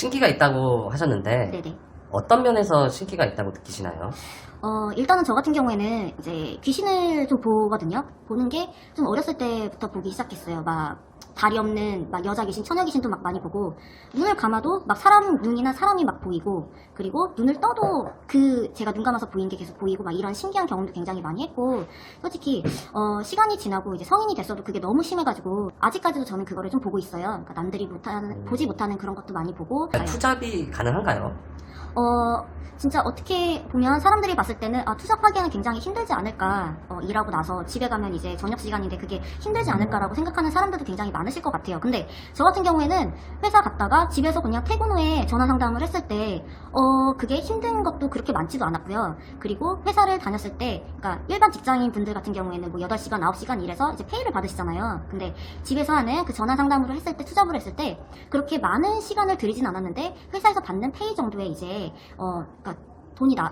신기가 있다고 하셨는데 네네. 어떤 면에서 신기가 있다고 느끼시나요? 일단은 저 같은 경우에는 이제 귀신을 좀 보거든요. 보는 게 좀 어렸을 때부터 보기 시작했어요. 막 다리 없는 막 여자 귀신, 처녀 귀신도 막 많이 보고, 눈을 감아도 막 사람 눈이나 사람이 막 보이고, 그리고 눈을 떠도 제가 눈 감아서 보이는 게 계속 보이고, 막 이런 신기한 경험도 굉장히 많이 했고, 솔직히 시간이 지나고 이제 성인이 됐어도 그게 너무 심해가지고 아직까지도 저는 그거를 좀 보고 있어요. 그러니까 남들이 보지 못하는 그런 것도 많이 보고. 투잡이 가능한가요? 진짜 어떻게 보면 사람들이 봤을 때는 투잡하기에는 굉장히 힘들지 않을까, 일하고 나서 집에 가면 이제 저녁 시간인데 그게 힘들지 않을까라고 생각하는 사람들도 굉장히 많으실 것 같아요. 근데 저 같은 경우에는 회사 갔다가 집에서 그냥 퇴근 후에 전화 상담을 했을 때 그게 힘든 것도 그렇게 많지도 않았고요. 그리고 회사를 다녔을 때, 그러니까 일반 직장인 분들 같은 경우에는 뭐 8시간, 9시간 일해서 이제 페이를 받으시잖아요. 근데 집에서 하는 그 전화 상담을 했을 때, 투잡을 했을 때 그렇게 많은 시간을 들이진 않았는데 회사에서 받는 페이 정도에 이제 그러니까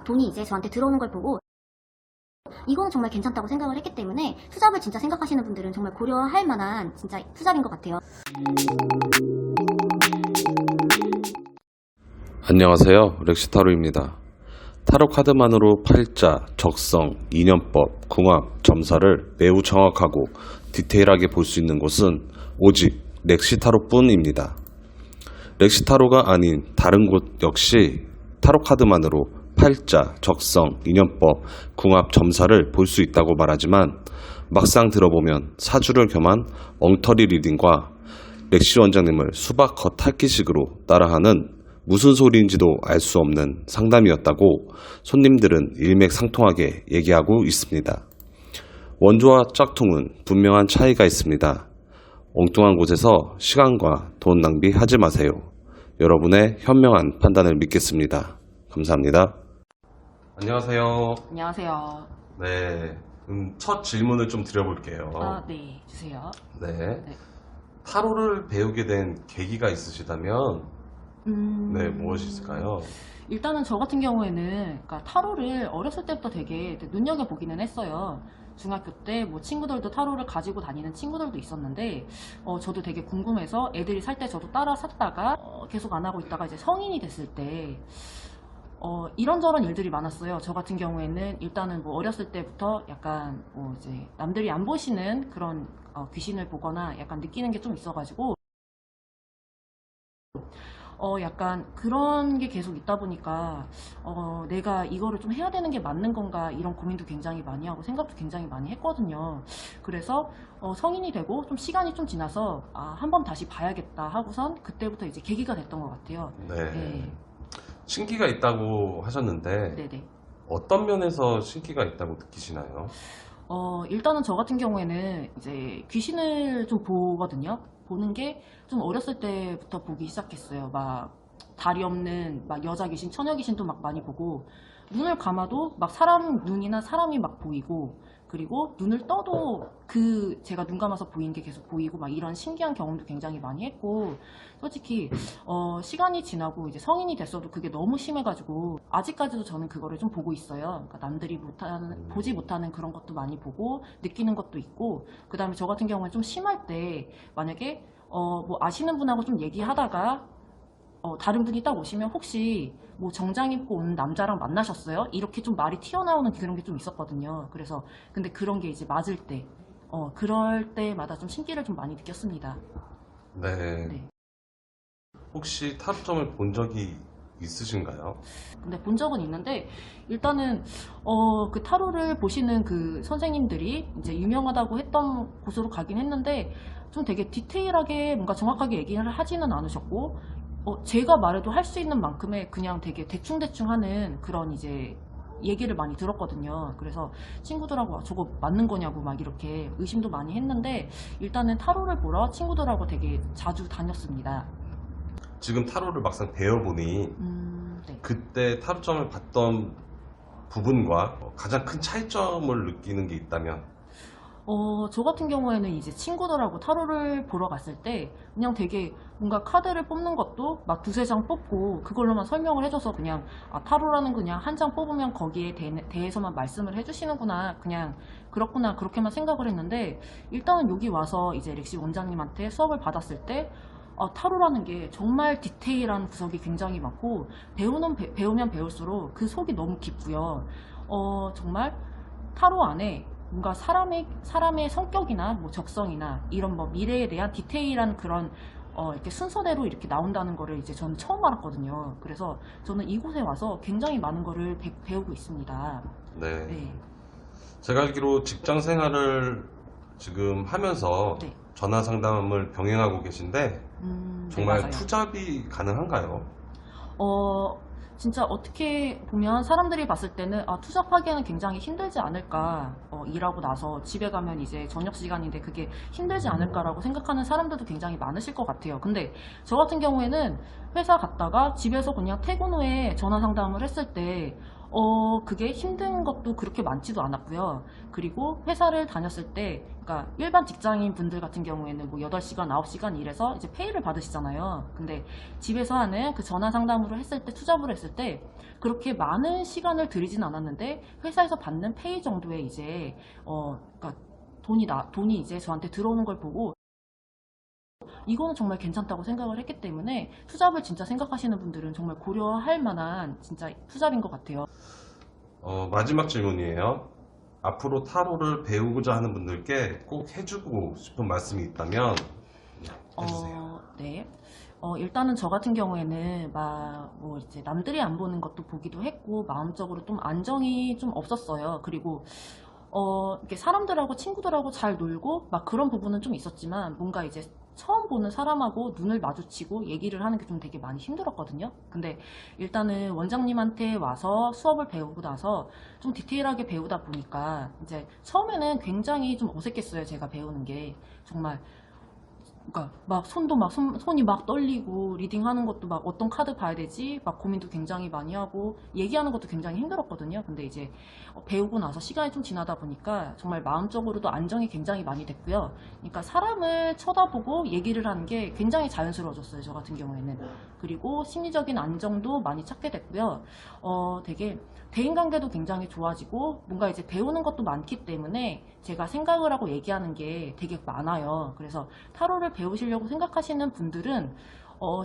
돈이 이제 저한테 들어오는 걸 보고 이거는 정말 괜찮다고 생각을 했기 때문에 투잡을 진짜 생각하시는 분들은 정말 고려할 만한 진짜 투잡인 것 같아요. 안녕하세요. 렉시타로입니다. 타로 카드만으로 팔자, 적성, 인연법, 궁합, 점사를 매우 정확하고 디테일하게 볼 수 있는 곳은 오직 렉시타로뿐입니다. 렉시타로가 아닌 다른 곳 역시 타로 카드만으로 팔자, 적성, 인연법, 궁합, 점사를 볼 수 있다고 말하지만 막상 들어보면 사주를 겸한 엉터리 리딩과 렉시 원장님을 수박 겉핥기식으로 따라하는 무슨 소리인지도 알 수 없는 상담이었다고 손님들은 일맥상통하게 얘기하고 있습니다. 원조와 짝퉁은 분명한 차이가 있습니다. 엉뚱한 곳에서 시간과 돈 낭비하지 마세요. 여러분의 현명한 판단을 믿겠습니다. 감사합니다. 안녕하세요. 안녕하세요. 네, 첫 질문을 좀 드려볼게요. 네, 주세요. 네. 네. 타로를 배우게 된 계기가 있으시다면 네, 무엇이 있을까요? 일단은 저 같은 경우에는 그러니까 타로를 어렸을 때부터 되게 눈여겨보기는 했어요. 중학교 때 뭐 친구들도 타로를 가지고 다니는 친구들도 있었는데 저도 되게 궁금해서 애들이 살 때 저도 따라 샀다가 계속 안 하고 있다가 이제 성인이 됐을 때 이런저런 일들이 많았어요. 저 같은 경우에는 일단은 뭐 어렸을 때부터 약간 뭐 이제 남들이 안 보시는 그런 귀신을 보거나 약간 느끼는 게 좀 있어가지고 약간 그런 게 계속 있다 보니까 내가 이거를 좀 해야 되는 게 맞는 건가 이런 고민도 굉장히 많이 하고 생각도 굉장히 많이 했거든요. 그래서 성인이 되고 좀 시간이 좀 지나서 한번 다시 봐야겠다 하고선 그때부터 이제 계기가 됐던 것 같아요. 네. 네. 신기가 있다고 하셨는데 네네. 어떤 면에서 신기가 있다고 느끼시나요? 일단은 저 같은 경우에는 이제 귀신을 좀 보거든요. 보는 게 좀 어렸을 때부터 보기 시작했어요. 막 다리 없는 막 여자 귀신, 처녀 귀신도 막 많이 보고, 눈을 감아도 막 사람 눈이나 사람이 막 보이고, 그리고 눈을 떠도 제가 눈 감아서 보이는 게 계속 보이고 막 이런 신기한 경험도 굉장히 많이 했고, 솔직히 시간이 지나고 이제 성인이 됐어도 그게 너무 심해가지고 아직까지도 저는 그거를 좀 보고 있어요. 그러니까 남들이 보지 못하는 그런 것도 많이 보고 느끼는 것도 있고, 그 다음에 저 같은 경우는 좀 심할 때 만약에 뭐 아시는 분하고 좀 얘기하다가 다른 분이 딱 오시면 혹시 뭐 정장 입고 온 남자랑 만나셨어요? 이렇게 좀 말이 튀어나오는 그런 게 좀 있었거든요. 그래서 근데 그런 게 이제 맞을 때 그럴 때마다 좀 신기를 좀 많이 느꼈습니다. 네. 네. 혹시 타로점을 본 적이 있으신가요? 근데 본 적은 있는데 일단은 그 타로를 보시는 그 선생님들이 이제 유명하다고 했던 곳으로 가긴 했는데 좀 되게 디테일하게 뭔가 정확하게 얘기를 하지는 않으셨고 제가 말해도 할 수 있는 만큼의 그냥 되게 대충대충 하는 그런 이제 얘기를 많이 들었거든요. 그래서 친구들하고 저거 맞는 거냐고 막 이렇게 의심도 많이 했는데 일단은 타로를 보러 친구들하고 되게 자주 다녔습니다. 지금 타로를 막상 배워보니 네. 그때 타로점을 봤던 부분과 가장 큰 차이점을 느끼는 게 있다면 저 같은 경우에는 이제 친구들하고 타로를 보러 갔을 때 그냥 되게 뭔가 카드를 뽑는 것도 막 두세 장 뽑고 그걸로만 설명을 해줘서 그냥 타로라는 그냥 한 장 뽑으면 거기에 대해서만 말씀을 해주시는구나, 그냥 그렇구나, 그렇게만 생각을 했는데 일단은 여기 와서 이제 렉시 원장님한테 수업을 받았을 때 타로라는 게 정말 디테일한 구석이 굉장히 많고 배우면 배울수록 그 속이 너무 깊고요. 정말 타로 안에 뭔가 사람의 성격이나 뭐 적성이나 이런 뭐 미래에 대한 디테일한 그런 이렇게 순서대로 이렇게 나온다는 거를 이제 저는 처음 알았거든요. 그래서 저는 이곳에 와서 굉장히 많은 거를 배우고 있습니다. 네. 네. 제가 알기로 직장 생활을 지금 하면서 네. 전화 상담을 병행하고 계신데 정말 네, 맞아요. 투잡이 가능한가요? 진짜 어떻게 보면 사람들이 봤을 때는 투잡하기에는 굉장히 힘들지 않을까, 일하고 나서 집에 가면 이제 저녁 시간인데 그게 힘들지 않을까라고 생각하는 사람들도 굉장히 많으실 것 같아요. 근데 저 같은 경우에는 회사 갔다가 집에서 그냥 퇴근 후에 전화 상담을 했을 때 그게 힘든 것도 그렇게 많지도 않았고요. 그리고 회사를 다녔을 때, 그러니까 일반 직장인 분들 같은 경우에는 뭐 8시간, 9시간 일해서 이제 페이를 받으시잖아요. 근데 집에서 하는 그 전화 상담으로 했을 때, 투잡으로 했을 때, 그렇게 많은 시간을 들이진 않았는데, 회사에서 받는 페이 정도의 이제, 그러니까 돈이 이제 저한테 들어오는 걸 보고, 이거는 정말 괜찮다고 생각을 했기 때문에 투잡을 진짜 생각하시는 분들은 정말 고려할 만한 진짜 투잡인 것 같아요. 마지막 질문이에요. 앞으로 타로를 배우고자 하는 분들께 꼭 해주고 싶은 말씀이 있다면 해주세요. 네. 일단은 저 같은 경우에는 뭐 이제 남들이 안 보는 것도 보기도 했고 마음적으로 좀 안정이 좀 없었어요. 그리고 이렇게 사람들하고 친구들하고 잘 놀고 막 그런 부분은 좀 있었지만 뭔가 이제 처음 보는 사람하고 눈을 마주치고 얘기를 하는 게 좀 되게 많이 힘들었거든요. 근데 일단은 원장님한테 와서 수업을 배우고 나서 좀 디테일하게 배우다 보니까 이제 처음에는 굉장히 좀 어색했어요. 제가 배우는 게 정말, 그러니까 막 손이 막 떨리고 리딩하는 것도 막 어떤 카드 봐야 되지 막 고민도 굉장히 많이 하고 얘기하는 것도 굉장히 힘들었거든요. 근데 이제 배우고 나서 시간이 좀 지나다 보니까 정말 마음적으로도 안정이 굉장히 많이 됐고요. 그러니까 사람을 쳐다보고 얘기를 하는 게 굉장히 자연스러워졌어요. 저 같은 경우에는. 그리고 심리적인 안정도 많이 찾게 됐고요. 되게 대인관계도 굉장히 좋아지고 뭔가 이제 배우는 것도 많기 때문에 제가 생각을 하고 얘기하는 게 되게 많아요. 그래서 타로를 배우시려고 생각하시는 분들은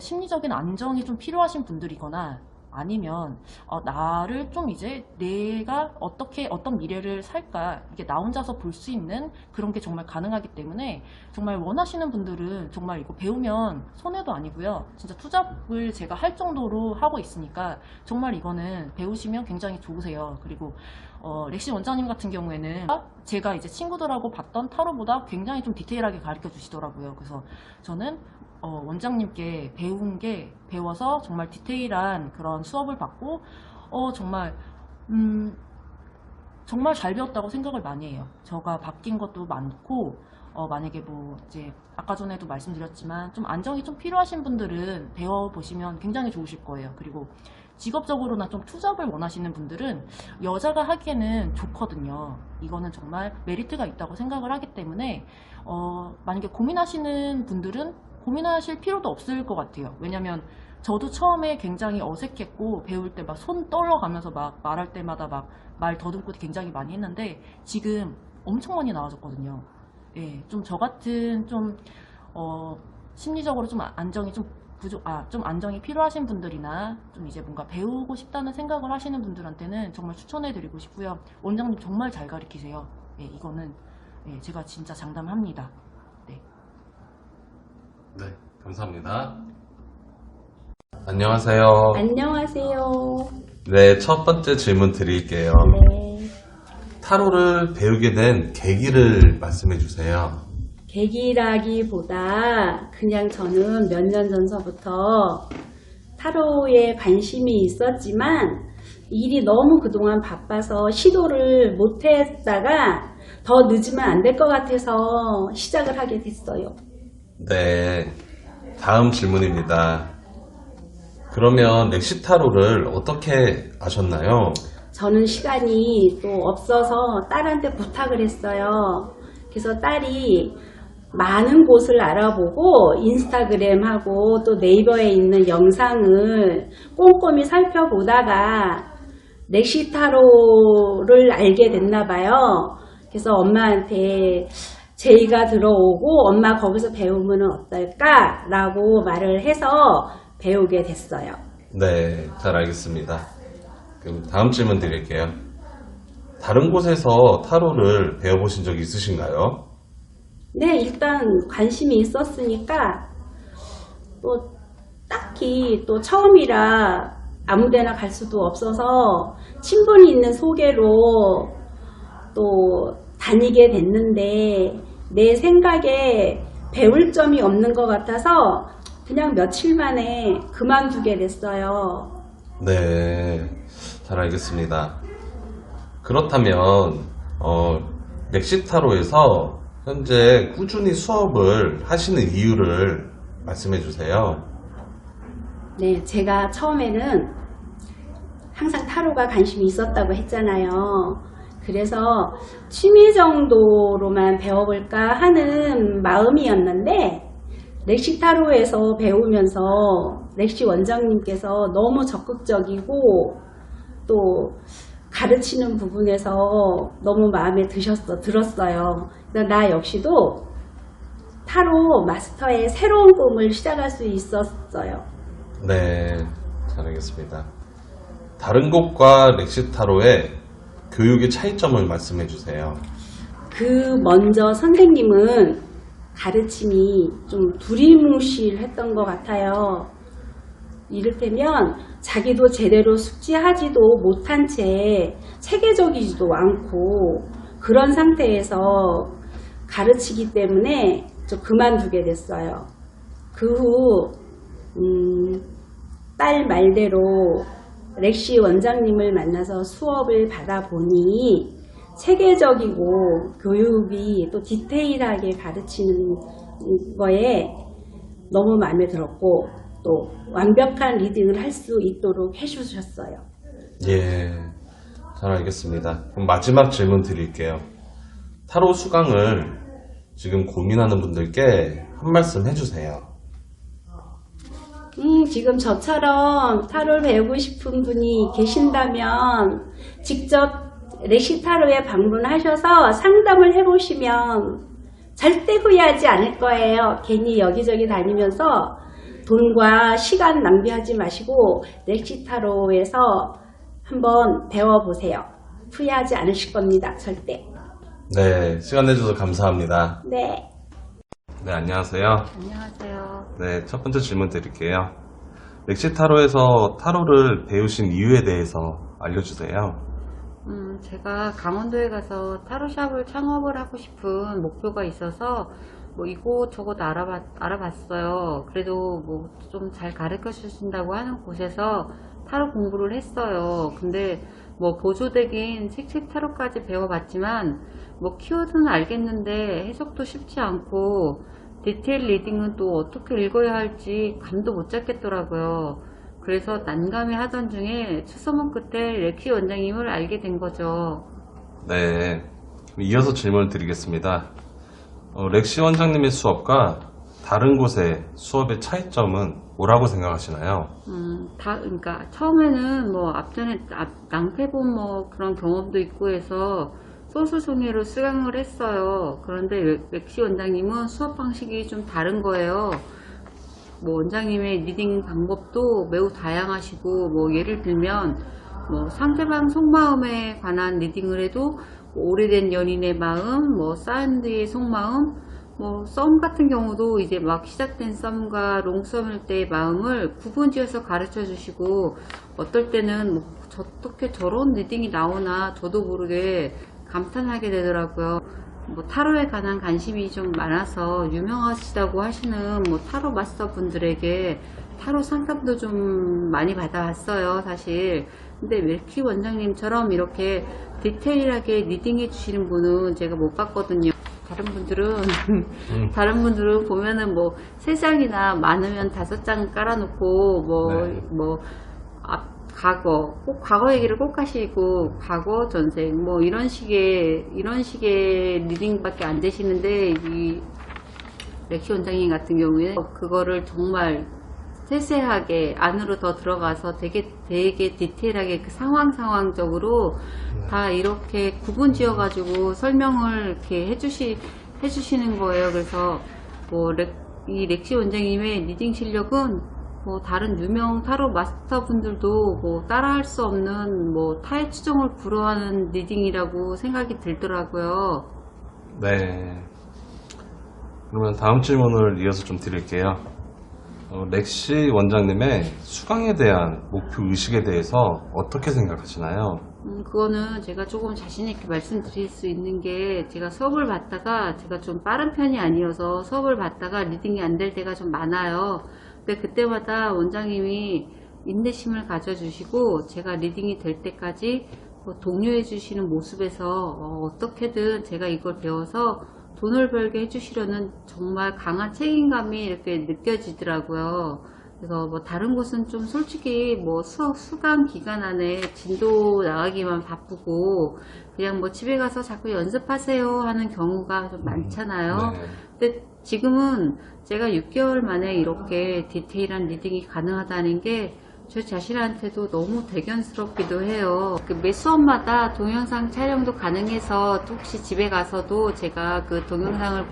심리적인 안정이 좀 필요하신 분들이거나 아니면 나를 좀 이제 내가 어떤 미래를 살까 이게 나 혼자서 볼 수 있는 그런 게 정말 가능하기 때문에 정말 원하시는 분들은 정말 이거 배우면 손해도 아니고요. 진짜 투잡을 제가 할 정도로 하고 있으니까 정말 이거는 배우시면 굉장히 좋으세요. 그리고 렉시 원장님 같은 경우에는 제가 이제 친구들하고 봤던 타로보다 굉장히 좀 디테일하게 가르쳐 주시더라고요. 그래서 저는 원장님께 배워서 정말 디테일한 그런 수업을 받고 정말 정말 잘 배웠다고 생각을 많이 해요. 제가 바뀐 것도 많고 만약에 뭐 이제 아까 전에도 말씀드렸지만 좀 안정이 좀 필요하신 분들은 배워보시면 굉장히 좋으실 거예요. 그리고 직업적으로나 좀 투잡을 원하시는 분들은 여자가 하기에는 좋거든요. 이거는 정말 메리트가 있다고 생각을 하기 때문에 만약에 고민하시는 분들은 고민하실 필요도 없을 것 같아요. 왜냐면 저도 처음에 굉장히 어색했고 배울 때 막 손 떨려가면서 막 말할 때마다 막 말 더듬고 굉장히 많이 했는데 지금 엄청 많이 나아졌거든요. 예, 좀 저 같은 좀 심리적으로 좀 안정이 좀 안정이 필요하신 분들이나 좀 이제 뭔가 배우고 싶다는 생각을 하시는 분들한테는 정말 추천해드리고 싶고요. 원장님 정말 잘 가르치세요. 예, 이거는 제가 진짜 장담합니다. 네. 네, 감사합니다. 안녕하세요. 안녕하세요. 네, 첫 번째 질문 드릴게요. 네. 타로를 배우게 된 계기를 말씀해 주세요. 계기라기보다 그냥 저는 몇 년 전서부터 타로에 관심이 있었지만 일이 너무 그동안 바빠서 시도를 못했다가 더 늦으면 안 될 것 같아서 시작을 하게 됐어요. 네, 다음 질문입니다. 그러면 렉시 타로를 어떻게 아셨나요? 저는 시간이 또 없어서 딸한테 부탁을 했어요. 그래서 딸이 많은 곳을 알아보고 인스타그램하고 또 네이버에 있는 영상을 꼼꼼히 살펴보다가 렉시 타로를 알게 됐나 봐요. 그래서 엄마한테 제의가 들어오고 엄마 거기서 배우면 어떨까? 라고 말을 해서 배우게 됐어요. 네, 잘 알겠습니다. 그럼 다음 질문 드릴게요. 다른 곳에서 타로를 배워보신 적 있으신가요? 네, 일단 관심이 있었으니까 또 딱히 또 처음이라 아무데나 갈 수도 없어서 친분이 있는 소개로 또 다니게 됐는데 내 생각에 배울 점이 없는 것 같아서 그냥 며칠 만에 그만두게 됐어요. 네, 잘 알겠습니다. 그렇다면 렉시타로에서 현재 꾸준히 수업을 하시는 이유를 말씀해 주세요. 네, 제가 처음에는 항상 타로가 관심이 있었다고 했잖아요. 그래서 취미 정도로만 배워볼까 하는 마음이었는데 렉시타로에서 배우면서 렉시 원장님께서 너무 적극적이고 또 가르치는 부분에서 너무 마음에 들었어요. 나 역시도 타로 마스터의 새로운 꿈을 시작할 수 있었어요. 네, 잘 알겠습니다. 다른 곳과 렉시타로의 교육의 차이점을 말씀해 주세요. 먼저 선생님은 가르침이 좀 두리뭉실했던 것 같아요. 이를테면 자기도 제대로 숙지하지도 못한 채 체계적이지도 않고 그런 상태에서 가르치기 때문에 좀 그만두게 됐어요. 그 후 딸 말대로 렉시 원장님을 만나서 수업을 받아보니 체계적이고 교육이 또 디테일하게 가르치는 거에 너무 마음에 들었고 또 완벽한 리딩을 할 수 있도록 해주셨어요. 예, 잘 알겠습니다. 그럼 마지막 질문 드릴게요. 타로 수강을 지금 고민하는 분들께 한 말씀 해주세요. 지금 저처럼 타로를 배우고 싶은 분이 계신다면 직접 렉시타로에 방문하셔서 상담을 해보시면 절대 후회하지 않을 거예요. 괜히 여기저기 다니면서 돈과 시간 낭비하지 마시고 렉시타로에서 한번 배워보세요. 후회하지 않으실 겁니다. 절대. 네, 시간 내주셔서 감사합니다. 네. 네, 안녕하세요. 안녕하세요. 네, 첫 번째 질문 드릴게요. 렉시타로에서 타로를 배우신 이유에 대해서 알려주세요. 제가 강원도에 가서 타로샵을 창업을 하고 싶은 목표가 있어서 뭐 이곳저곳 알아봤어요. 그래도 뭐 좀 잘 가르쳐 주신다고 하는 곳에서 타로 공부를 했어요. 근데 뭐 보조되긴 색칠 타로까지 배워봤지만 뭐 키워드는 알겠는데 해석도 쉽지 않고 디테일 리딩은 또 어떻게 읽어야 할지 감도 못 잡겠더라고요. 그래서 난감해 하던 중에 추서문 끝에 렉시 원장님을 알게 된 거죠. 네, 이어서 질문을 드리겠습니다. 렉시 원장님의 수업과 다른 곳의 수업의 차이점은 뭐라고 생각하시나요? 그러니까 처음에는 뭐 앞전에 낭패본 뭐 그런 경험도 있고 해서 소수종회로 수강을 했어요. 그런데 렉시 원장님은 수업 방식이 좀 다른 거예요. 뭐 원장님의 리딩 방법도 매우 다양하시고 뭐 예를 들면 뭐 상대방 속마음에 관한 리딩을 해도 뭐 오래된 연인의 마음, 뭐 사운드의 속마음, 뭐 썸 같은 경우도 이제 막 시작된 썸과 롱썸일 때의 마음을 구분지어서 가르쳐 주시고 어떨 때는 뭐 어떻게 저런 리딩이 나오나 저도 모르게 감탄하게 되더라고요. 뭐 타로에 관한 관심이 좀 많아서 유명하시다고 하시는 뭐 타로 마스터 분들에게 타로 상담도 좀 많이 받아왔어요, 사실. 근데 렉시 원장님처럼 이렇게 디테일하게 리딩해 주시는 분은 제가 못 봤거든요. 다른 분들은 보면은 뭐 3장이나 많으면 5장 깔아놓고 과거, 꼭 과거 얘기를 꼭 하시고 과거 전생 뭐 이런 식의 리딩밖에 안 되시는데 이 렉시 원장님 같은 경우에 그거를 정말 세세하게 안으로 더 들어가서 되게 디테일하게 그 상황적으로 다 이렇게 구분 지어 가지고 설명을 이렇게 해주시는 거예요. 그래서 뭐 이 렉시 원장님의 리딩 실력은 뭐 다른 유명 타로 마스터 분들도 뭐 따라할 수 없는 뭐 타의 추종을 불허하는 리딩이라고 생각이 들더라고요. 네. 그러면 다음 질문을 이어서 좀 드릴게요. 렉시 원장님의 수강에 대한 목표 의식에 대해서 어떻게 생각하시나요? 그거는 제가 조금 자신있게 말씀드릴 수 있는 게, 제가 수업을 받다가 제가 좀 빠른 편이 아니어서 수업을 받다가 리딩이 안 될 때가 좀 많아요. 근데 그때마다 원장님이 인내심을 가져주시고 제가 리딩이 될 때까지 독려해 주시는 모습에서 어떻게든 제가 이걸 배워서 돈을 벌게 해주시려는 정말 강한 책임감이 이렇게 느껴지더라고요. 그래서 뭐 다른 곳은 좀 솔직히 뭐 수강 기간 안에 진도 나가기만 바쁘고 그냥 뭐 집에 가서 자꾸 연습하세요 하는 경우가 좀 많잖아요. 네. 근데 지금은 제가 6개월 만에 이렇게 디테일한 리딩이 가능하다는 게 저 자신한테도 너무 대견스럽기도 해요. 매 수업마다 동영상 촬영도 가능해서 혹시 집에 가서도 제가 그 동영상을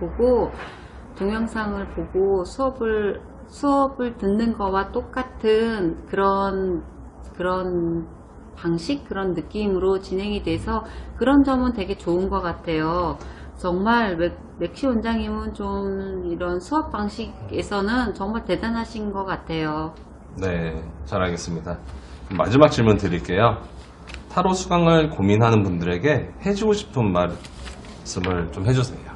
보고 수업을 듣는 거와 똑같은 그런 방식, 그런 느낌으로 진행이 돼서 그런 점은 되게 좋은 것 같아요. 정말 렉시 원장님은 좀 이런 수업 방식에서는 정말 대단하신 것 같아요. 네, 잘 알겠습니다. 그럼 마지막 질문 드릴게요. 타로 수강을 고민하는 분들에게 해주고 싶은 말씀을 좀 해주세요.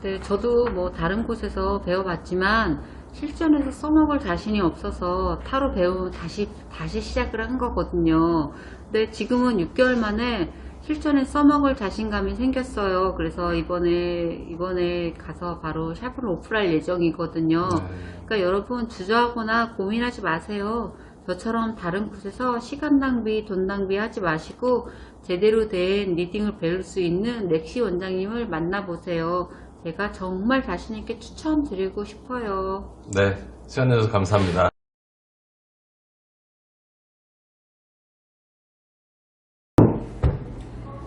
네, 저도 뭐 다른 곳에서 배워봤지만 실전에서 써먹을 자신이 없어서 타로 배우면 다시 시작을 한 거거든요. 근데 지금은 6개월 만에 실전에 써먹을 자신감이 생겼어요. 그래서 이번에 가서 바로 샵을 오픈할 예정이거든요. 그러니까 여러분 주저하거나 고민하지 마세요. 저처럼 다른 곳에서 시간 낭비, 돈 낭비 하지 마시고 제대로 된 리딩을 배울 수 있는 렉시 원장님을 만나보세요. 제가 정말 자신있게 추천드리고 싶어요. 네, 시간 내주셔서 감사합니다.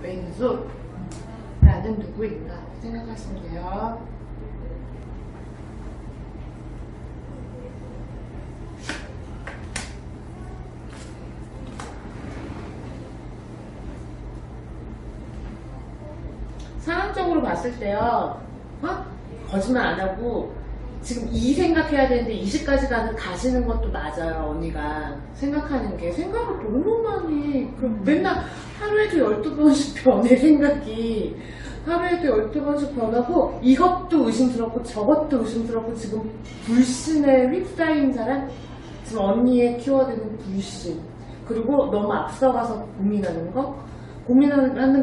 왼손 나는 누구인가 생각하시면 돼요. 상황적으로 봤을 때요, 거짓말 안 하고 지금 이 생각해야 되는데 20까지 가시는 것도 맞아요. 언니가 생각하는 게 생각을 너무 많이 맨날 하루에도 12번씩 변해. 생각이 하루에도 12번씩 변하고 이것도 의심스럽고 저것도 의심스럽고 지금 불신에 휩싸인 사람, 지금 언니의 키워드는 불신, 그리고 너무 앞서가서 고민하는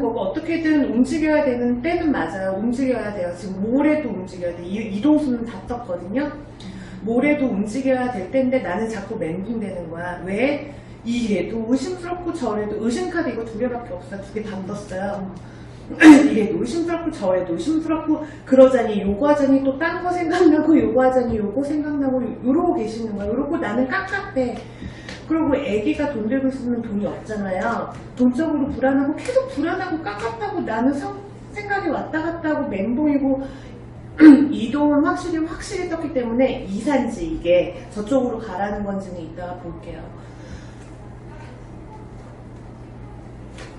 거고 어떻게든 움직여야 되는 때는 맞아요. 움직여야 돼요. 지금 모레도 움직여야 돼. 이동수는 다 떴거든요. 모레도 움직여야 될 때인데 나는 자꾸 멘붕되는 거야. 왜? 이래도 의심스럽고 저래도, 의심카드 이거 2개밖에 없어요. 2개 다 떴어요. 이래도 의심스럽고 저래도 의심스럽고, 그러자니 요거 하자니 또 딴 거 생각나고, 요거 하자니 요거 생각나고, 이러고 계시는 거야. 이러고 나는 깝깝해. 그리고 애기가 돈 들고 있으면 돈이 없잖아요. 돈적으로 불안하고, 계속 불안하고 깝깝하고, 나는 생각이 왔다 갔다 하고 멘붕이고, 이동은 확실히 떴기 때문에 이산지 이게 저쪽으로 가라는 건지는 이따가 볼게요.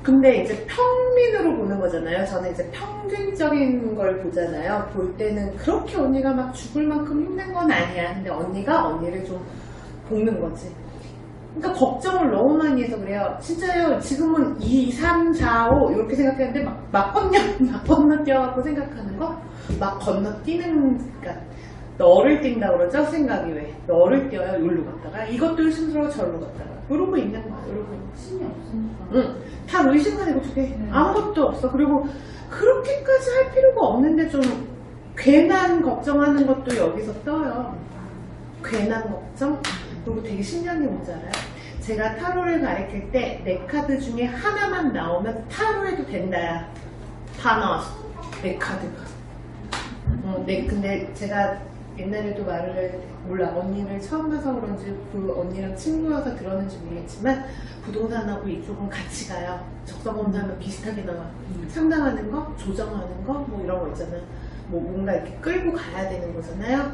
근데 이제 평민으로 보는 거잖아요. 저는 이제 평균적인 걸 보잖아요. 볼 때는 그렇게 언니가 막 죽을 만큼 힘든 건 아니야. 근데 언니가 언니를 좀 볶는 거지. 그러니까 걱정을 너무 많이 해서 그래요. 진짜요. 지금은 2, 3, 4, 5 이렇게 생각했는데 막 건너뛰어갖고 생각하는 거? 막 건너뛰는, 그러니까 너를 뛴다 그러죠? 생각이 왜? 너를 뛰어요. 여기로 갔다가 이것도 의심스러워 저리로 갔다가 이러고 있는 거야. 이러고 있는 거야. 신이 없으니까. 응, 다 의심가지고 두 개. 아무것도 없어. 그리고 그렇게까지 할 필요가 없는데 좀 괜한 걱정하는 것도 여기서 떠요. 괜한 걱정? 그리고 되게 신기한 게 뭔지 알아요? 제가 타로를 가르칠 때 내 카드 중에 하나만 나오면 타로해도 된다야. 다 나왔어. 내 카드가. 근데 제가 옛날에도 몰라. 언니를 처음 봐서 그런지 그 언니랑 친구여서 들었는지 모르겠지만 부동산하고 이쪽은 같이 가요. 적성검사하면 비슷하게 나와. 상담하는 거, 조정하는 거, 뭐 이런 거 있잖아요. 뭐 뭔가 이렇게 끌고 가야 되는 거잖아요.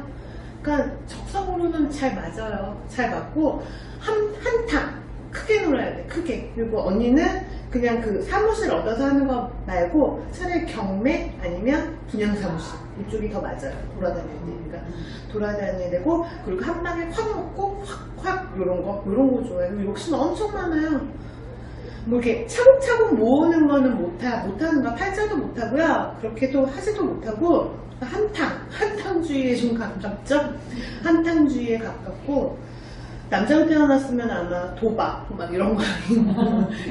그러니까 적성으로는 잘 맞아요. 잘 맞고 한탕 크게 놀아야 돼. 크게. 그리고 언니는 그냥 그 사무실 얻어서 하는 거 말고 차라리 경매 아니면 분양사무실 이쪽이 더 맞아요. 돌아다녀야 되니까 돌아다녀야 되고, 그리고 한 방에 확 먹고 확 요런 거 좋아해요. 욕심 엄청 많아요. 뭐 이렇게 차곡차곡 모으는 거는 못하는 거, 팔자도 못하고요. 그렇게도 하지도 못하고, 한탕주의에 좀 가깝죠? 한탕주의에 가깝고, 남자로 태어났으면 아마 도박 이런 거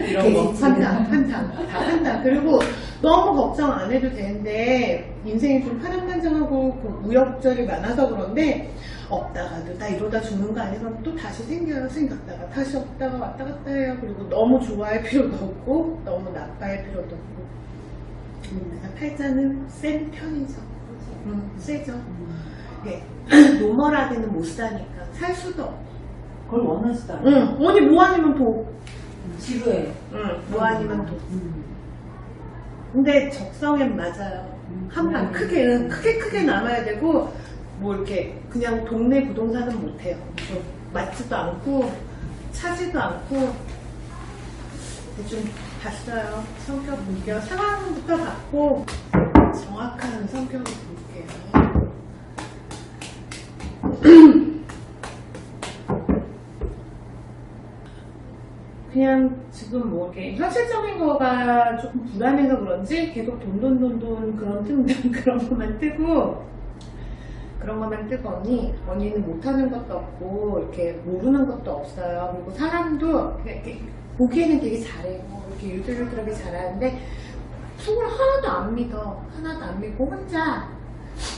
이런 거 한탕. 그리고 너무 걱정 안 해도 되는데, 인생이 좀 파란만장하고 우여곡절이 많아서 그런데, 없다가도 나 이러다 죽는 거 아니야? 그럼 또 다시 생겨요. 생겼다가 다시 없다가 왔다 갔다 해요. 그리고 너무 좋아할 필요도 없고 너무 나빠할 필요도 없고. 팔자는 센 편이죠. 세죠. 예. 노멀하게는 못 사니까 살 수도 없고. 그걸 원하지도 않아. 언니 뭐 아니면 도. 지루해. 뭐 아니면 도. 근데 적성엔 맞아요. 한 방 크게 남아야 되고, 뭐 이렇게 그냥 동네 부동산은 못해요. 맞지도 않고 차지도 않고. 좀 봤어요. 성격 볼게요. 상황부터 봤고 정확한 성격을 볼게요. 그냥 지금 뭐 이렇게 현실적인 거가 조금 불안해서 그런지 계속 돈 그런 틈틈 그런 것만 뜨고 언니는 못하는 것도 없고 이렇게 모르는 것도 없어요. 그리고 사람도 이렇게 보기에는 되게 잘해. 이렇게 유들유들하게 잘하는데 속으로 하나도 안 믿고 혼자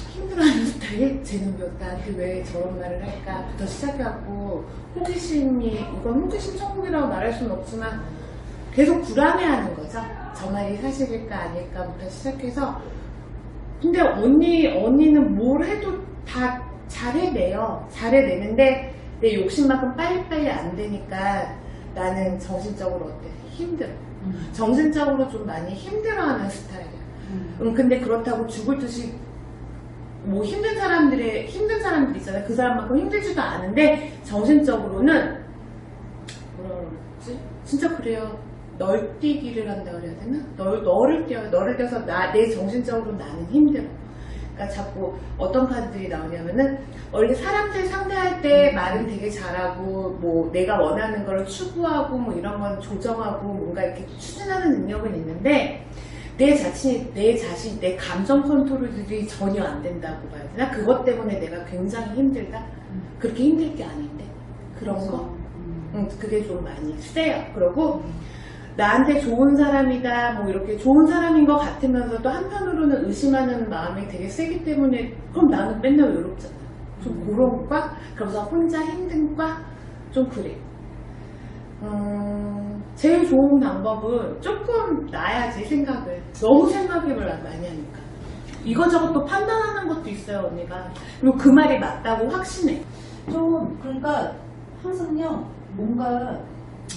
힘들어하는 스타일. 쟤는 왜 나한테 왜 저런 말을 할까부터 시작해갖고 이건 호기심 천국이라고 말할 수는 없지만 계속 불안해하는 거죠. 저 말이 사실일까 아닐까부터 시작해서. 근데 언니는 뭘 해도 다 잘해내는데 내 욕심만큼 빨리빨리 안 되니까 나는 정신적으로 어때? 힘들어. 정신적으로 좀 많이 힘들어하는 스타일이야. 근데 그렇다고 죽을 듯이 뭐 힘든 사람들이 있잖아요. 그 사람만큼 힘들지도 않은데 정신적으로는 뭐라 그러지? 진짜 그래요. 널뛰기를 한다 그래야 되나? 너를 떼서 내 정신적으로 나는 힘들어. 그러니까 자꾸 어떤 카드들이 나오냐면은 원래 사람들 상대할 때 말은 되게 잘하고 뭐 내가 원하는 걸 추구하고 뭐 이런 건 조정하고 뭔가 이렇게 추진하는 능력은 있는데 내 자신, 내 감정 컨트롤들이 전혀 안 된다고 봐야 되나? 그것 때문에 내가 굉장히 힘들다? 그렇게 힘들 게 아닌데 그런 거? 그게 좀 많이 세요. 그러고 나한테 좋은 사람이다, 뭐 이렇게 좋은 사람인 것 같으면서도 한편으로는 의심하는 마음이 되게 세기 때문에 그럼 나는 맨날 외롭잖아. 좀 그런 과? 그러면서 혼자 힘든 과? 좀 그래. 제일 좋은 방법은 조금 놔야지 생각을. 너무 생각을 많이 하니까. 이것저것 또 판단하는 것도 있어요, 언니가. 그리고 그 말이 맞다고 확신해. 그러니까 항상요, 뭔가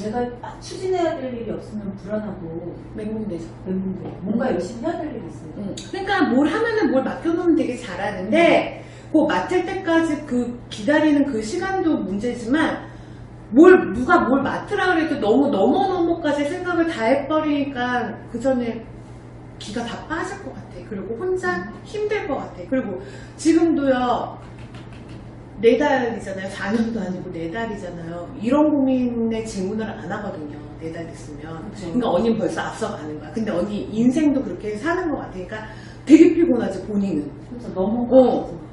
내가 추진해야 될 일이 없으면 불안하고 맹문대죠. 뭔가 열심히 해야 될 일이 있어요. 그러니까 뭘 하면은 뭘 맡겨놓으면 되게 잘하는데 그 맡을 때까지 그 기다리는 그 시간도 문제지만 누가 뭘 맡으라 그래도 너무까지 생각을 다 해버리니까 그 전에 기가 다 빠질 것 같아. 그리고 혼자 힘들 것 같아. 그리고 지금도요, 4달이잖아요. 4년도 아니고 4달이잖아요. 이런 고민에 질문을 안 하거든요. 4달 있으면. 그러니까 언니는 벌써 앞서가는 거야. 근데 언니 인생도 그렇게 사는 것 같으니까 되게 피곤하지, 본인은. 그래서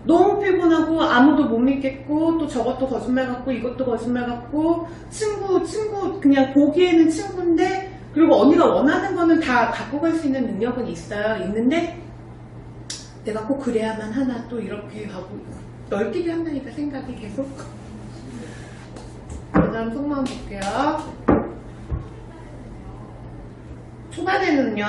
너무 피곤하고 아무도 못 믿겠고 또 저것도 거짓말 같고 이것도 거짓말 같고 친구 그냥 보기에는 친구인데 그리고 언니가 원하는 거는 다 갖고 갈 수 있는 능력은 있는데 내가 꼭 그래야만 하나 또 이렇게 하고 널뛰기 한다니까 생각이 계속. 그 다음 속마음 볼게요. 초반에는요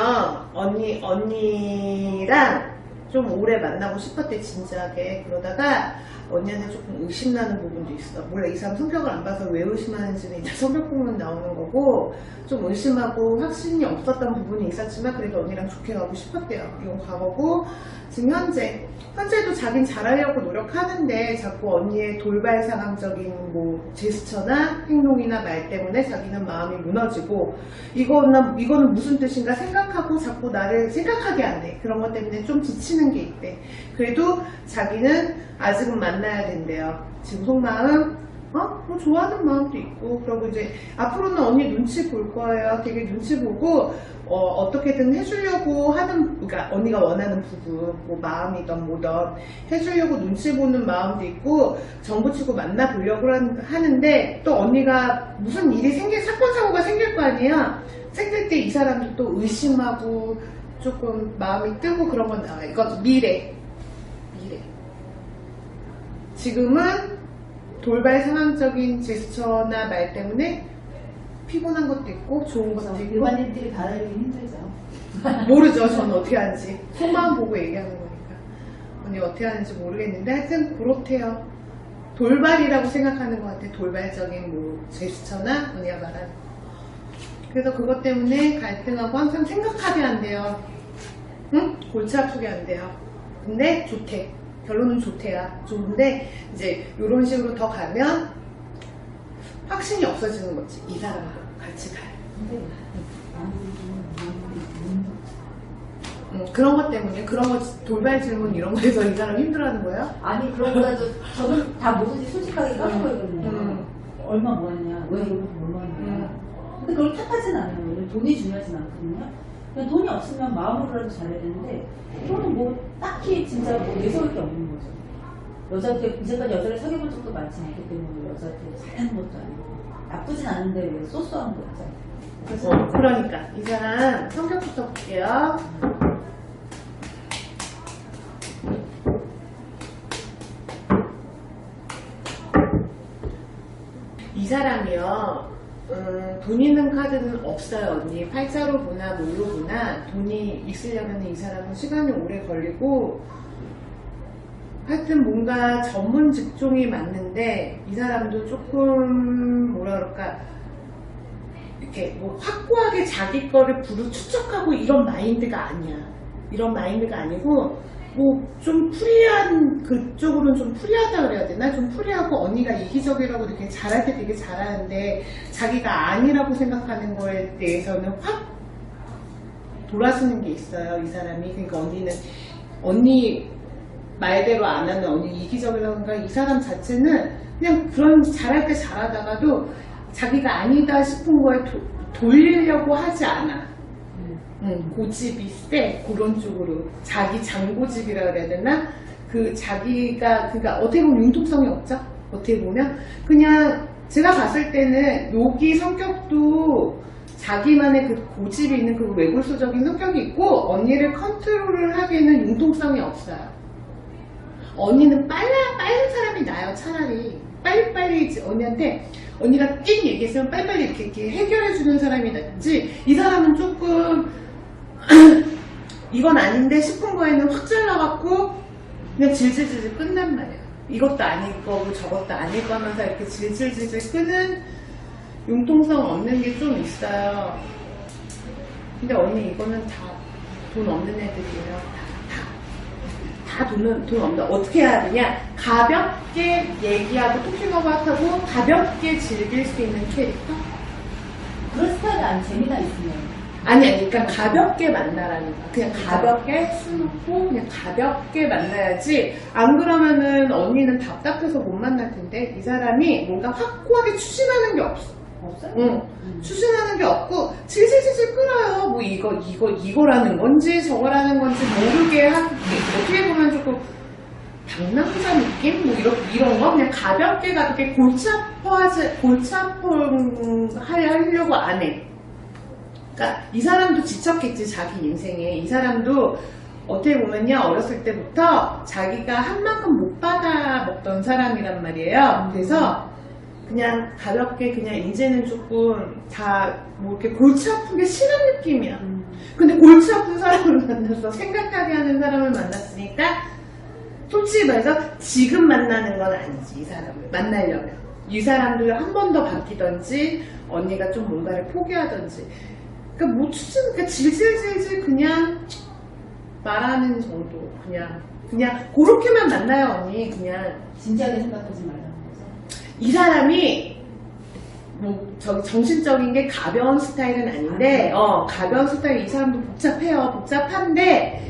언니랑 좀 오래 만나고 싶었대, 진지하게. 그러다가 언니한테 조금 의심나는 부분도 있어. 몰라, 이 사람 성격을 안 봐서 왜 의심하는지는 이제 성격 보면 나오는 거고, 좀 의심하고 확신이 없었던 부분이 있었지만 그래도 언니랑 좋게 가고 싶었대요. 이건 과거고, 지금 현재도 자긴 잘하려고 노력하는데 자꾸 언니의 돌발 상황적인 뭐 제스처나 행동이나 말 때문에 자기는 마음이 무너지고, 이거는 무슨 뜻인가 생각하고 자꾸 나를 생각하게 하네. 그런 것 때문에 좀 지치는 게 있대. 그래도 자기는 아직은 만나야 된대요. 지금 속마음 뭐 좋아하는 마음도 있고, 그리고 이제 앞으로는 언니 눈치 볼 거예요. 되게 눈치 보고 어떻게든 해주려고 하는, 그러니까 언니가 원하는 부분, 뭐 마음이든 뭐든 해주려고 눈치 보는 마음도 있고, 정부치고 만나보려고 하는데, 또 언니가 무슨 일이 사건 사고가 생길 거 아니야. 생길 때 이 사람도 또 의심하고 조금 마음이 뜨고 그런 건 나와요. 이건 미래. 지금은 돌발 상황적인 제스처나 말 때문에 피곤한 것도 있고 좋은 것도 있고. 일반인들이 받아들이기 힘들죠. 모르죠. 저는 어떻게 하는지. 속마음 보고 얘기하는 거니까. 언니 어떻게 하는지 모르겠는데 하여튼 그렇대요. 돌발이라고 생각하는 것 같아. 돌발적인 뭐 제스처나 언니가 말하는 거. 그래서 그것 때문에 갈등하고 항상 생각하게 한대요. 응? 골치 아프게 한대요. 근데 좋대. 결론은 좋대야. 좋은데 이제 이런 식으로 더 가면 확신이 없어지는 거지. 이 사람하고 같이 가요. 그런 것 때문에, 그런 거 돌발 질문 이런 거에서 이 사람 힘들어하는 거예요? 아니 그러고나도 저는 다 뭐든지 솔직하게 까먹거든요. 얼마 모았냐, 왜 이렇게 모았냐. 근데 그걸 탓하진 않아요. 왜냐면 돈이 중요하진 않거든요. 그냥 돈이 없으면 마음으로라도 잘해야 되는데, 이거는 뭐 딱히 진짜 뭐 내세울 게 없는 거죠. 여자한테 이제까지 여자를 사귀어본 적도 많지 않기 때문에 여자한테 잘하는 것도 아니고 나쁘진 않은데 왜 소소한 거 있잖아요. 그래서 그러니까 이 사람 성격부터 볼게요. 이 사람이요, 돈 있는 카드는 없어요. 언니 팔자로 보나 뭘로 보나 돈이 있으려면 이 사람은 시간이 오래 걸리고, 하여튼 뭔가 전문 직종이 맞는데 이 사람도 조금 뭐라 그럴까, 이렇게 뭐 확고하게 자기 거를 부르 추적하고 이런 마인드가 아니야. 이런 마인드가 아니고 뭐 좀 프리한, 그쪽으로는 좀 프리하다 그래야 되나? 좀 프리하고, 언니가 이기적이라고 이렇게 잘할 때 되게 잘하는데 자기가 아니라고 생각하는 거에 대해서는 확 돌아서는 게 있어요, 이 사람이. 그러니까 언니 말대로 안 하는, 언니 이기적이라던가, 이 사람 자체는 그냥 그런 잘할 때 잘하다가도 자기가 아니다 싶은 거에 돌리려고 하지 않아. 고집이 세. 그런 쪽으로 자기 장고집이라 그래야 되나? 그 자기가, 그러니까 어떻게 보면 융통성이 없죠? 어떻게 보면 그냥 제가 봤을 때는 여기 성격도 자기만의 그 고집이 있는 그 외골수적인 성격이 있고, 언니를 컨트롤을 하기에는 융통성이 없어요. 언니는 빠른 사람이 나요. 차라리 빨리빨리 언니한테, 언니가 띵 얘기했으면 빨리빨리 이렇게 해결해주는 사람이 낫지, 이 사람은 조금 이건 아닌데 싶은 거에는 확 잘라갖고 그냥 질질질질 끝난 말이야. 이것도 아닐 거고 저것도 아닐 거 하면서 이렇게 질질질질 끄는 융통성 없는 게 좀 있어요. 근데 언니 이거는 다 돈 없는 애들이에요. 다 돈 없는. 어떻게 해야 되냐? 가볍게 얘기하고 토킹하고 하고 가볍게 즐길 수 있는 캐릭터? 그런 스타일이 아니, 재미나 있으면. 아니, 그러니까 가볍게 만나라는 거야. 그냥 가볍게 술 먹고 그냥 가볍게 만나야지. 안 그러면은 언니는 답답해서 못 만날 텐데, 이 사람이 뭔가 확고하게 추진하는 게 없어. 없어요? 응. 추진하는 게 없고 질질질질 끌어요. 뭐 이거라는 건지 저거라는 건지 모르게 하고, 어떻게 보면 조금 당남자 느낌? 뭐 이런 거 그냥 가볍게 골치 아파하려고 안 해. 그러니까 이 사람도 지쳤겠지, 자기 인생에. 이 사람도 어떻게 보면요, 어렸을 때부터 자기가 한 만큼 못 받아 먹던 사람이란 말이에요. 그래서 그냥 가볍게 그냥 이제는 조금 다 뭐 이렇게 골치 아픈 게 싫은 느낌이야. 근데 골치 아픈 사람을 만나서 생각하게 하는 사람을 만났으니까 솔직히 말해서 지금 만나는 건 아니지. 이 사람을 만나려면 이 사람들 한 번 더 바뀌던지 언니가 좀 뭔가를 포기하던지 그러니까 뭐 그러니까 질질질질 그냥 말하는 정도 그냥 그렇게만 만나요 언니. 그냥 진지하게 생각하지 말라는 거죠. 이 사람이 뭐 정신적인 게 가벼운 스타일은 아닌데 가벼운 스타일 이 사람도 복잡해요. 복잡한데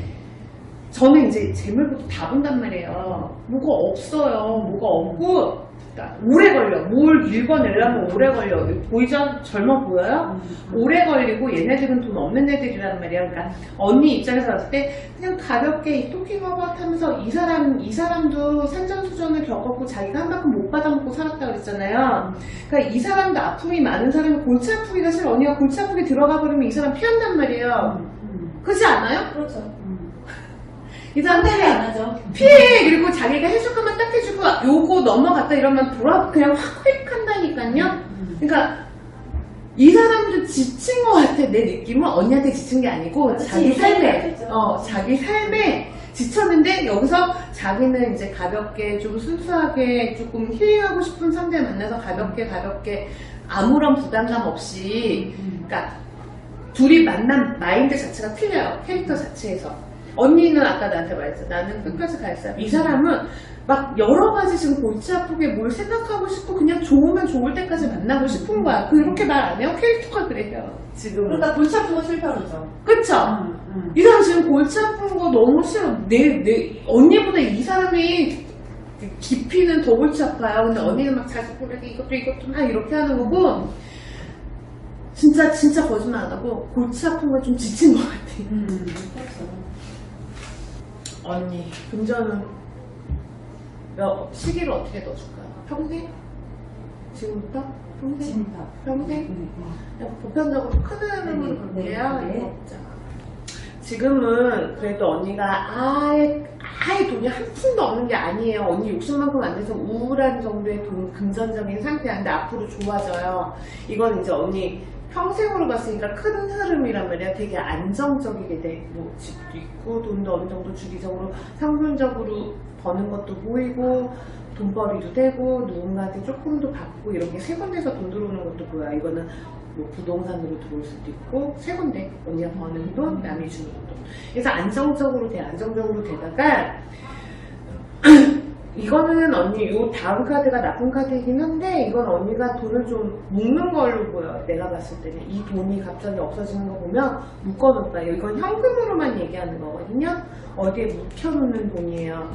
저는 이제 재물부터 다 본단 말이에요. 뭐가 없어요. 뭐가 없고 그러니까 오래 걸려. 뭘 읽어내려면 오래 걸려. 보이죠? 젊어 보여요? 오래 걸리고 얘네들은 돈 없는 애들이란 말이야. 그러니까 언니 입장에서 봤을 때 그냥 가볍게 토킹하고 하면서 이 사람도 산전수전을 겪었고 자기가 한 만큼 못 받아먹고 살았다 그랬잖아요. 그러니까 이 사람도 아픔이 많은 사람이 골치 아프기가 싫어. 언니가 골치 아프게 들어가 버리면 이 사람 피한단 말이에요. 그렇지 않아요? 그렇죠. 이 사람들이 안 하죠. 피해. 그리고 자기가 해줄 거면 딱 해주고 요거 넘어갔다 이러면 그냥 확 휙한다니까요. 그러니까 이 사람도 지친 것 같아. 내 느낌은 언니한테 지친 게 아니고 자기 삶에 자기 삶에 지쳤는데 여기서 자기는 이제 가볍게 좀 순수하게 조금 힐링하고 싶은 상대 만나서 가볍게 아무런 부담감 없이 그러니까 둘이 만난 마인드 자체가 틀려요. 캐릭터 자체에서. 언니는 아까 나한테 말했어. 나는 끝까지 갈 사람. 이 사람은 막 여러 가지 지금 골치 아프게 뭘 생각하고 싶고 그냥 좋으면 좋을 때까지 만나고 싶은 거야. 그렇게 말 안 해요? 캐릭터가 그래요. 지금. 그러니까 골치 아픈 거 싫다그러죠. 그쵸? 이 사람 지금 골치 아픈 거 너무 싫어. 언니보다 이 사람이 깊이는 더 골치 아파요. 근데 언니는 막 자식 보내기 이것도 막 이렇게 하는 거고 진짜 거짓말 안 하고 골치 아픈 거 좀 지친 것 같아. 그렇죠. 언니, 금전은 시기를 어떻게 넣어줄까요? 평생? 지금부터? 평생? 평생? 보편적으로 큰 흐름으로 볼게요. 이거 없잖아. 지금은 그래도 언니가 아예 돈이 한 푼도 없는 게 아니에요. 언니 욕심만큼 안 돼서 우울한 정도의 금전적인 상태인데 앞으로 좋아져요. 이건 이제 언니 평생으로 봤으니까 큰 흐름이란 말이야. 되게 안정적이게 돼. 뭐 집도 있고 돈도 어느 정도 주기적으로 상분적으로 버는 것도 보이고 돈벌이도 되고 누군가한테 조금 더 받고 이런 게 세 군데서 돈 들어오는 것도 보여. 이거는 뭐 부동산으로 들어올 수도 있고 세 군데 언니가 버는 돈, 남이 주는 돈. 그래서 안정적으로 되다가 이거는 언니 요 다음 카드가 나쁜 카드이긴 한데 이건 언니가 돈을 좀 묶는 걸로 보여요. 내가 봤을 때는 이 돈이 갑자기 없어지는 거 보면 묶어놓을 거예요. 이건 현금으로만 얘기하는 거거든요. 어디에 묵혀놓는 돈이에요.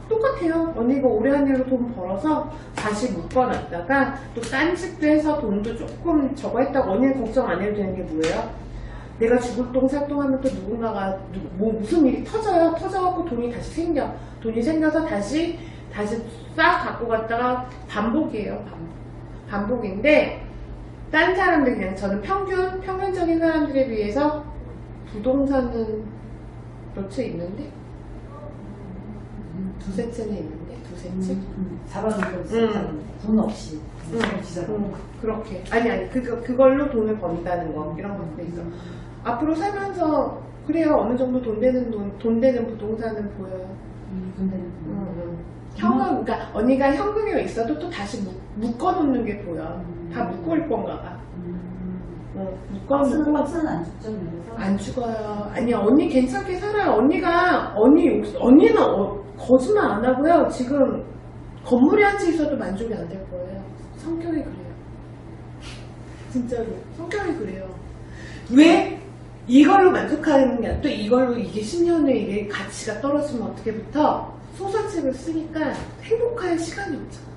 똑같아요. 언니가 올해 한 해로 돈 벌어서 다시 묶어놨다가 또 딴짓도 해서 돈도 조금 저거 했다고 언니는 걱정 안 해도 되는 게 뭐예요? 내가 죽을 똥 살 똥 하면 또 누군가가 무슨 일이 터져요. 터져갖고 돈이 다시 생겨. 돈이 생겨서 다시 싹 갖고 갔다가 반복이에요. 반복인데 딴 사람들 그냥 저는 평균적인 사람들에 비해서 부동산은 몇 채 있는데? 두세 채는 있는데? 두세 채? 잡아놓고 있었잖아요. 돈 없이. 그렇게. 아니, 그걸로 돈을 번다는 거. 이런 것도 있어. 앞으로 살면서, 그래요. 어느 정도 돈 되는 부동산은 보여요. 돈 되는 부동산. 현금, 그러니까 언니가 현금이 있어도 또 다시 묶어놓는 게 보여. 다 묶어올 건가 봐. 박스는 안 죽죠, 그래서? 안 죽어요. 아니, 언니 괜찮게 살아요. 언니는 거짓말 안 하고요. 지금 건물에 한 채 있어도 만족이 안 될 거예요. 성격이 그래요. 진짜로. 성격이 그래요. 왜? 이걸로 만족하는 게 아니라 또 이걸로 이게 10년에 이게 가치가 떨어지면 어떻게 부터 소설책을 쓰니까 행복할 시간이 없잖아.